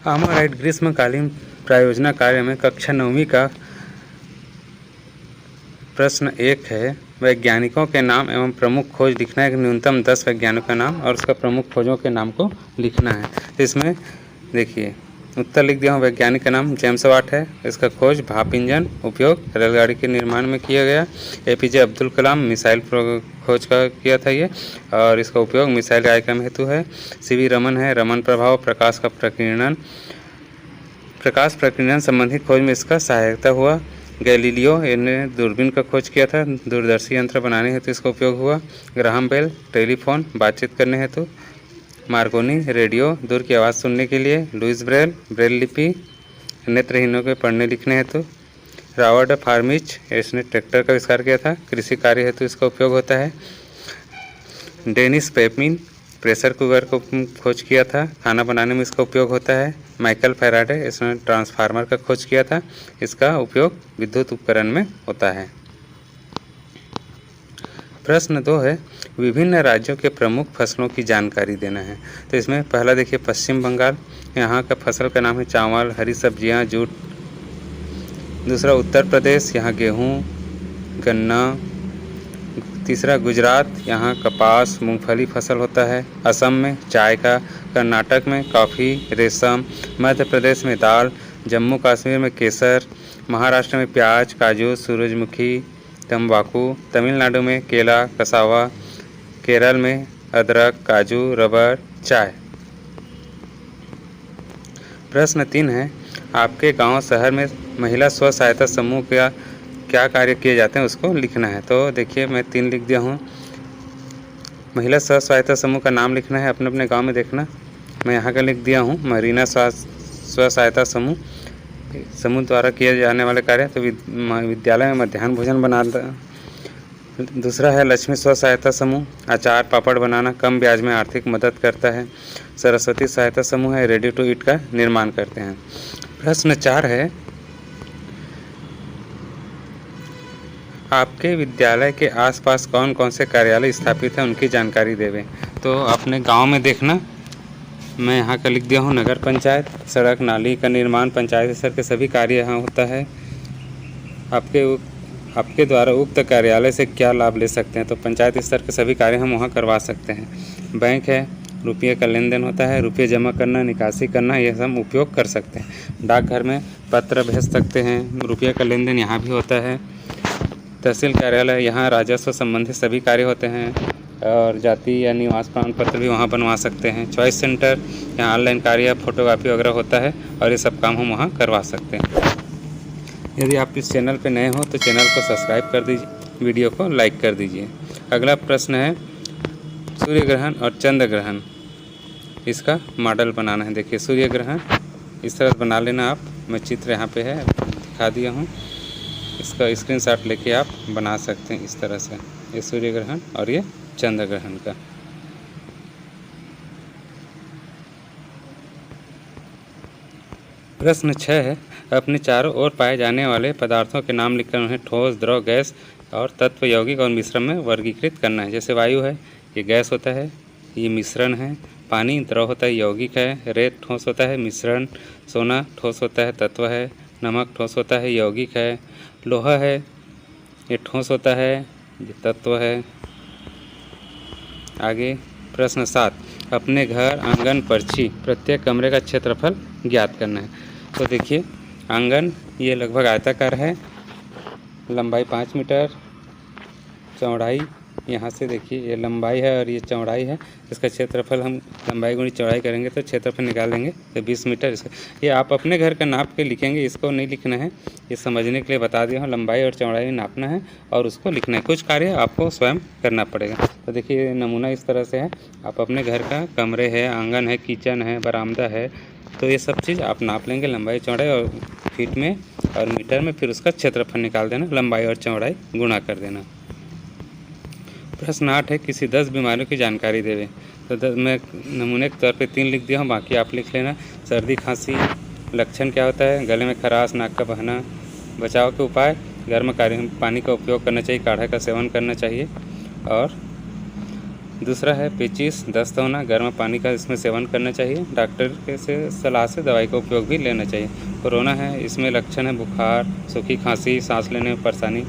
आमाराइट ग्रीष्मकालीन प्रायोजना कार्य में कक्षा 9वीं का प्रश्न 1 है, वैज्ञानिकों के नाम एवं प्रमुख खोज लिखना है। न्यूनतम 10 वैज्ञानिकों का नाम और उसका प्रमुख खोजों के नाम को लिखना है। तो इसमें देखिए उत्तर लिख दिया हूँ। वैज्ञानिक का नाम जेम्स वाट है। इसका खोज भाप इंजन उपयोग रेलगाड़ी के निर्माण में किया गया। एपीजे अब्दुल कलाम मिसाइल खोज का किया था ये, और इसका उपयोग मिसाइल कार्यक्रम हेतु है। सीवी रमन है, रमन प्रभाव प्रकाश प्रकीर्णन संबंधी खोज में इसका सहायता हुआ। गैलीलियो ने दूरबीन का खोज किया था, दूरदर्शी यंत्र बनाने हेतु इसका उपयोग हुआ। ग्राहम बेल टेलीफोन बातचीत करने हेतु। मार्कोनी रेडियो दूर की आवाज़ सुनने के लिए। लुइस ब्रेल लिपि नेत्रहीनों के पढ़ने लिखने हेतु। रॉबर्ट फार्मिच इसने ट्रैक्टर का आविष्कार किया था, कृषि कार्य हेतु इसका उपयोग होता है। डेनिस पेपमिन प्रेशर कुकर को खोज किया था, खाना बनाने में इसका उपयोग होता है। माइकल फैराडे इसने ट्रांसफार्मर का खोज किया था, इसका उपयोग विद्युत उपकरण में होता है। प्रश्न 2 है, विभिन्न राज्यों के प्रमुख फसलों की जानकारी देना है। तो इसमें पहला देखिए पश्चिम बंगाल, यहाँ का फसल का नाम है चावल, हरी सब्जियाँ, जूट। दूसरा उत्तर प्रदेश, यहाँ गेहूँ गन्ना। तीसरा गुजरात, यहाँ कपास मूंगफली फसल होता है। असम में चाय का। कर्नाटक में कॉफ़ी रेशम। मध्य प्रदेश में दाल। जम्मू कश्मीर में केसर। महाराष्ट्र में प्याज काजू सूरजमुखी तंबाकू। तमिलनाडु में केला कसावा। केरल में अदरक काजू रबर चाय। प्रश्न 3 है, आपके गांव शहर में महिला स्व सहायता समूह का क्या कार्य किए जाते हैं उसको लिखना है। तो देखिए मैं 3 लिख दिया हूँ। महिला स्व सहायता समूह का नाम लिखना है, अपने अपने गांव में देखना। मैं यहाँ का लिख दिया हूँ मरीना स्व सहायता समूह द्वारा किए जाने वाले कार्य। तो विद्यालय में मध्याह्न भोजन बनाना। दूसरा है लक्ष्मी स्व सहायता समूह, अचार पापड़ बनाना, कम ब्याज में आर्थिक मदद करता है। सरस्वती सहायता समूह है, रेडी टू ईट का निर्माण करते हैं। प्रश्न 4 है, आपके विद्यालय के आसपास कौन कौन से कार्यालय स्थापित हैं उनकी जानकारी देवें। तो अपने गांव में देखना। मैं यहाँ का लिख दिया हूँ नगर पंचायत, सड़क नाली का निर्माण पंचायत स्तर के सभी कार्य यहाँ होता है। आपके द्वारा उक्त कार्यालय से क्या लाभ ले सकते हैं। तो पंचायत स्तर के सभी कार्य हम वहाँ करवा सकते हैं। बैंक है, रुपये का लेन देन होता है, रुपये जमा करना निकासी करना ये सब उपयोग कर सकते हैं। डाकघर में पत्र भेज सकते हैं, रुपये का लेन देन यहाँ भी होता है। तहसील कार्यालय, यहाँ राजस्व संबंधित सभी कार्य होते हैं, और जाति या निवास प्रमाण पत्र भी वहाँ बनवा सकते हैं। चॉइस सेंटर, यहाँ ऑनलाइन कार्य फोटोकॉपी वगैरह होता है, और ये सब काम हम वहाँ करवा सकते हैं। यदि आप इस चैनल पर नए हो तो चैनल को सब्सक्राइब कर दीजिए, वीडियो को लाइक कर दीजिए। अगला प्रश्न है, सूर्य ग्रहण और चंद्र ग्रहण, इसका मॉडल बनाना है। देखिए सूर्य ग्रहण इस तरह बना लेना आप। मैं चित्र यहाँ पे है दिखा दिया हूँ, इसका स्क्रीनशॉट लेके आप बना सकते हैं इस तरह से। ये सूर्य ग्रहण और ये चंद्र ग्रहण का। प्रश्न 6 है, अपने चारों ओर पाए जाने वाले पदार्थों के नाम लिखकर उन्हें ठोस द्रव गैस और तत्व यौगिक और मिश्रण में वर्गीकृत करना है। जैसे वायु है, ये गैस होता है, ये मिश्रण है। पानी द्रव होता है, यौगिक है। रेत ठोस होता है, मिश्रण। सोना ठोस होता है, तत्व है। नमक ठोस होता है, यौगिक है। लोहा है, ये ठोस होता है, ये तत्व है। आगे प्रश्न 7, अपने घर आंगन पर्ची प्रत्येक कमरे का क्षेत्रफल ज्ञात करना है। तो देखिए आंगन ये लगभग आयताकार है, लंबाई 5 मीटर, चौड़ाई यहाँ से देखिए ये लंबाई है और ये चौड़ाई है। इसका क्षेत्रफल हम लंबाई गुणी चौड़ाई करेंगे तो क्षेत्रफल निकालेंगे तो 20 मीटर। इसका ये आप अपने घर का नाप के लिखेंगे, इसको नहीं लिखना है, ये समझने के लिए बता दिया हूँ। लंबाई और चौड़ाई नापना है और उसको लिखना है। कुछ कार्य आपको स्वयं करना पड़ेगा। तो देखिए नमूना इस तरह से है। आप अपने घर का कमरे है, आंगन है, किचन है, बरामदा है, तो ये सब चीज़ आप नाप लेंगे लंबाई चौड़ाई और फीट में और मीटर में, फिर उसका क्षेत्रफल निकाल देना, लंबाई और चौड़ाई गुणा कर देना। प्रश्न 8 है, किसी 10 बीमारियों की जानकारी देवे। तो मैं नमूने के तौर पे 3 लिख दिया हूँ, बाकी आप लिख लेना। सर्दी खांसी लक्षण क्या होता है, गले में खराश, नाक का बहना। बचाव के उपाय, गर्म पानी का उपयोग करना चाहिए, काढ़ा का सेवन करना चाहिए। और दूसरा है पेचिश, दस्त होना, गर्म पानी का इसमें सेवन करना चाहिए। डॉक्टर के सलाह से दवाई का उपयोग भी लेना चाहिए। कोरोना है, इसमें लक्षण है बुखार, सूखी खांसी, सांस लेने में परेशानी।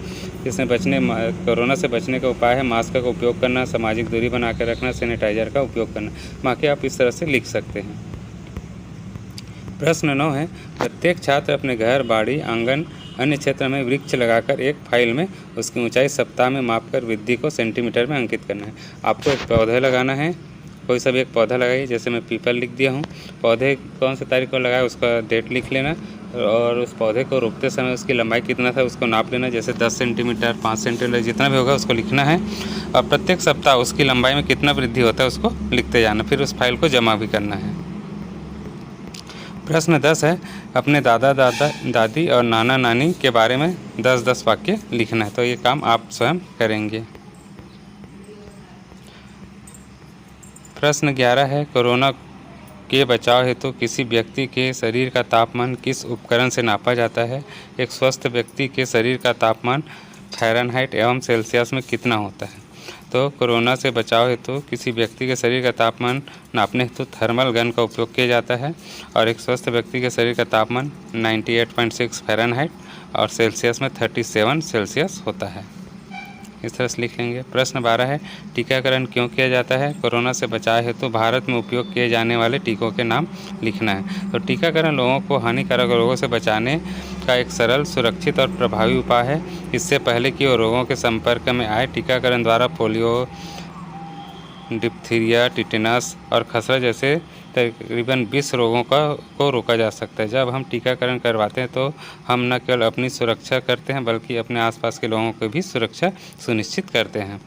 कोरोना से बचने का उपाय है मास्क का उपयोग करना, सामाजिक दूरी बना कर रखना, सैनिटाइजर का उपयोग करना। बाकी आप इस तरह से लिख सकते हैं। प्रश्न 9 है, प्रत्येक छात्र अपने घर, बाड़ी, आंगन, अन्य क्षेत्र में वृक्ष लगाकर एक फाइल में उसकी ऊंचाई सप्ताह में मापकर वृद्धि को सेंटीमीटर में अंकित करना है। आपको एक पौधा लगाना है, कोई सा भी एक पौधा लगाइए। जैसे मैं पीपल लिख दिया हूँ। पौधे कौन सी तारीख को लगाया उसका डेट लिख लेना, और उस पौधे को रोपते समय उसकी लंबाई कितना था उसको नाप लेना। जैसे 10 सेंटीमीटर, 5 सेंटीमीटर, जितना भी होगा उसको लिखना है, और प्रत्येक सप्ताह उसकी लंबाई में कितना वृद्धि होता है उसको लिखते जाना। फिर उस फाइल को जमा भी करना है। प्रश्न 10 है, अपने दादा दादी और नाना नानी के बारे में 10-10 वाक्य लिखना है। तो ये काम आप स्वयं करेंगे। प्रश्न 11 है, कोरोना के बचाव हेतु किसी व्यक्ति के शरीर का तापमान किस उपकरण से नापा जाता है? एक स्वस्थ व्यक्ति के शरीर का तापमान फ़ारेनहाइट एवं सेल्सियस में कितना होता है? तो कोरोना से बचाव हेतु किसी व्यक्ति के शरीर का तापमान नापने हेतु थर्मल गन का उपयोग किया जाता है, और एक स्वस्थ व्यक्ति के शरीर का तापमान 98.6 फ़ारेनहाइट और सेल्सियस में 37 सेल्सियस होता है। इस तरह से लिख लेंगे। प्रश्न 12 है, टीकाकरण क्यों किया जाता है? कोरोना से बचाव हेतु भारत में उपयोग किए जाने वाले टीकों के नाम लिखना है। तो टीकाकरण लोगों को हानिकारक रोगों से बचाने का एक सरल, सुरक्षित और प्रभावी उपाय है। इससे पहले कि वो रोगों के संपर्क में आए, टीकाकरण द्वारा पोलियो, डिप्थीरिया, टिटेनस और खसरा जैसे तकरीबन 20 रोगों को रोका जा सकता है। जब हम टीकाकरण करवाते हैं तो हम न केवल अपनी सुरक्षा करते हैं बल्कि अपने आसपास के लोगों की भी सुरक्षा सुनिश्चित करते हैं।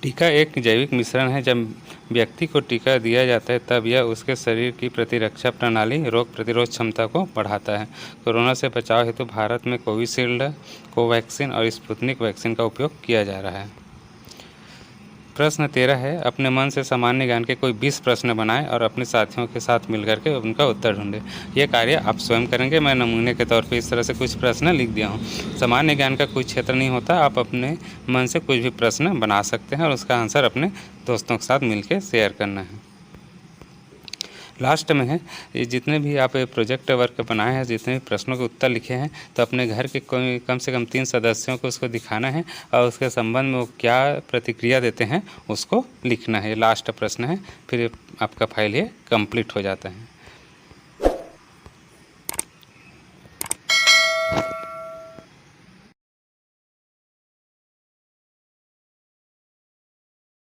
टीका एक जैविक मिश्रण है। जब व्यक्ति को टीका दिया जाता है तब यह उसके शरीर की प्रतिरक्षा प्रणाली, रोग प्रतिरोध क्षमता को बढ़ाता है। कोरोना से बचाव हेतु भारत में कोविशील्ड, कोवैक्सीन और स्पुतनिक वैक्सीन का उपयोग किया जा रहा है। प्रश्न 13 है, अपने मन से सामान्य ज्ञान के कोई 20 प्रश्न बनाएं और अपने साथियों के साथ मिलकर के उनका उत्तर ढूंढें। यह कार्य आप स्वयं करेंगे। मैं नमूने के तौर पे इस तरह से कुछ प्रश्न लिख दिया हूँ। सामान्य ज्ञान का कोई क्षेत्र नहीं होता, आप अपने मन से कुछ भी प्रश्न बना सकते हैं और उसका आंसर अपने दोस्तों के साथ मिलकर शेयर करना है। लास्ट में है, ये जितने भी आप प्रोजेक्ट वर्क बनाए हैं, जितने भी प्रश्नों के उत्तर लिखे हैं, तो अपने घर के कोई कम से कम 3 सदस्यों को उसको दिखाना है और उसके संबंध में वो क्या प्रतिक्रिया देते हैं उसको लिखना है। ये लास्ट प्रश्न है, फिर आपका फाइल ये कंप्लीट हो जाता है।